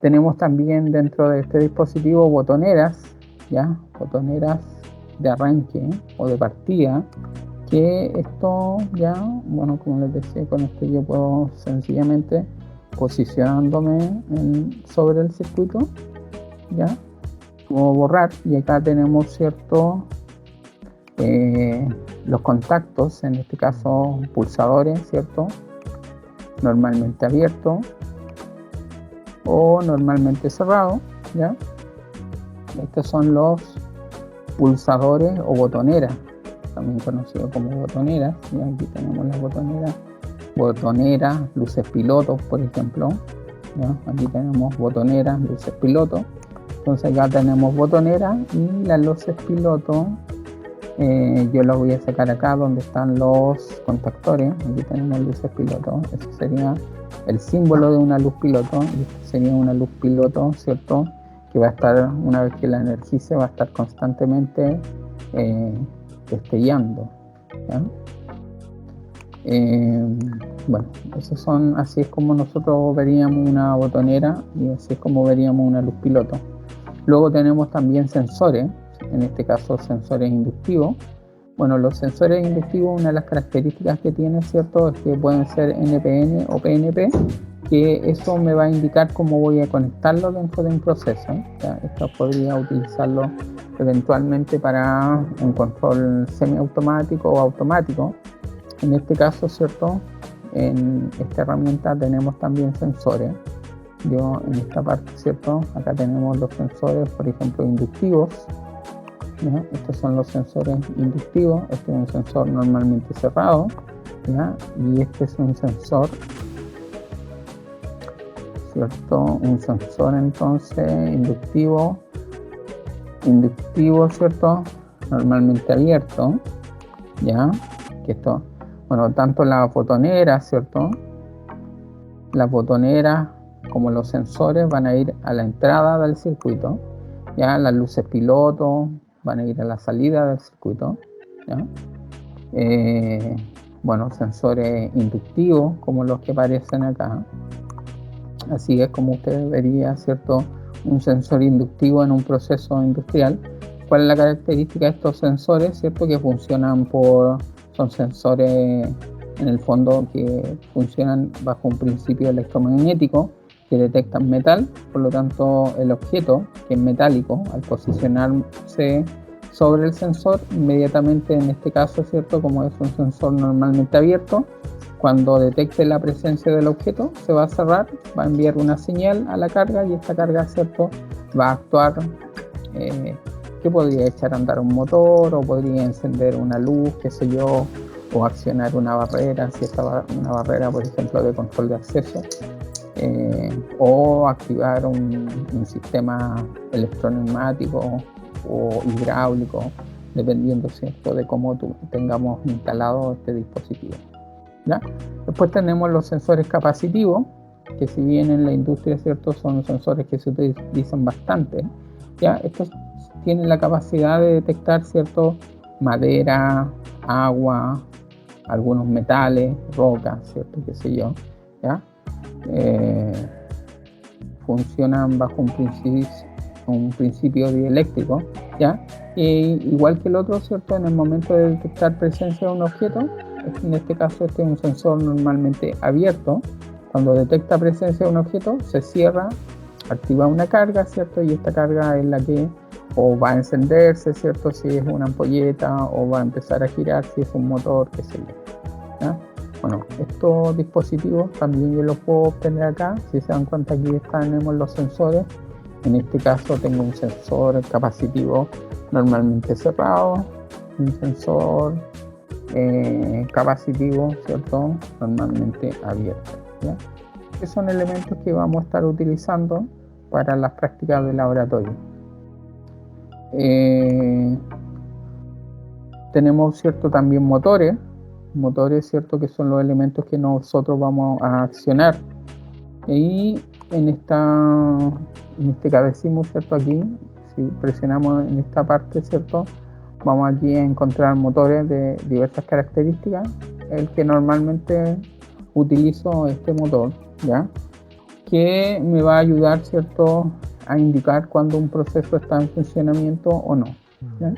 Tenemos también dentro de este dispositivo botoneras, ¿ya? Botoneras de arranque o de partida, que esto ya, bueno, como les decía, con esto yo puedo sencillamente posicionándome sobre el circuito, ¿ya? Puedo borrar, y acá tenemos cierto los contactos, en este caso pulsadores, ¿cierto? Normalmente abierto o normalmente cerrado, ¿ya? Estos son los pulsadores o botoneras, también conocidos como botoneras, y aquí tenemos las botoneras, luces pilotos, por ejemplo, ¿ya? Aquí tenemos botoneras, luces pilotos. Entonces acá tenemos botoneras y las luces piloto. Yo las voy a sacar acá donde están los contactores. Aquí tenemos luces piloto. Eso sería el símbolo de una luz piloto. Y esta sería una luz piloto, ¿cierto? Que va a estar, una vez que la energice, va a estar constantemente destellando, ¿ya? Bueno, así es como nosotros veríamos una botonera y así es como veríamos una luz piloto. Luego tenemos también sensores, en este caso sensores inductivos. Bueno, los sensores inductivos, una de las características que tienen, ¿cierto?, es que pueden ser NPN o PNP, que eso me va a indicar cómo voy a conectarlo dentro de un proceso. Esto podría utilizarlo eventualmente para un control semiautomático o automático. En este caso, ¿cierto?, en esta herramienta tenemos también sensores. Yo en esta parte, ¿cierto?, acá tenemos los sensores, por ejemplo, inductivos, ¿ya? Estos son los sensores inductivos. Este es un sensor normalmente cerrado, ¿ya? Y este es un sensor, ¿cierto? Un sensor entonces inductivo, ¿cierto?, normalmente abierto, ¿ya? Que esto, bueno, tanto la botonera, ¿cierto?, las botoneras como los sensores van a ir a la entrada del circuito, ¿ya? Las luces piloto van a ir a la salida del circuito, ¿ya? Bueno, sensores inductivos como los que aparecen acá. Así es como usted vería, ¿cierto?, un sensor inductivo en un proceso industrial. ¿Cuál es la característica de estos sensores? ¿Cierto? Que son sensores en el fondo que funcionan bajo un principio electromagnético, que detectan metal. Por lo tanto, el objeto, que es metálico, al posicionarse sobre el sensor, inmediatamente, en este caso, ¿cierto?, como es un sensor normalmente abierto, cuando detecte la presencia del objeto, se va a cerrar, va a enviar una señal a la carga, y esta carga, ¿cierto?, va a actuar, que podría echar a andar un motor, o podría encender una luz, qué sé yo, o accionar una barrera, si está una barrera, por ejemplo, de control de acceso, o activar un sistema electroneumático o hidráulico, dependiendo, ¿cierto?, de cómo tengamos instalado este dispositivo, ¿ya? Después tenemos los sensores capacitivos, que si bien en la industria, ¿cierto?, son sensores que se utilizan bastante, ¿ya? Estos tienen la capacidad de detectar, ¿cierto?, madera, agua, algunos metales, rocas, ¿cierto?, qué sé yo, ¿ya? Funcionan bajo un principio dieléctrico, ¿ya? Igual que el otro, ¿cierto?, en el momento de detectar presencia de un objeto, en este caso este es un sensor normalmente abierto. Cuando detecta presencia de un objeto, se cierra, activa una carga, ¿cierto?, y esta carga es la que o va a encenderse, ¿cierto?, si es una ampolleta, o va a empezar a girar si es un motor, qué sé yo, ¿ya? Bueno, estos dispositivos también yo los puedo obtener acá. Si se dan cuenta, aquí tenemos los sensores. En este caso tengo un sensor capacitivo normalmente cerrado, un sensor capacitivo, ¿cierto?, normalmente abierto, ¿ya? Que son elementos que vamos a estar utilizando para las prácticas de laboratorio. Tenemos, ¿cierto?, también motores, ¿cierto?, que son los elementos que nosotros vamos a accionar. Y en este cabecillo, ¿cierto?, aquí, si presionamos en esta parte, ¿cierto?, vamos aquí a encontrar motores de diversas características. El que normalmente utilizo este motor, ¿ya? que me va a ayudar, ¿cierto?, a indicar cuando un proceso está en funcionamiento o no, ¿ya?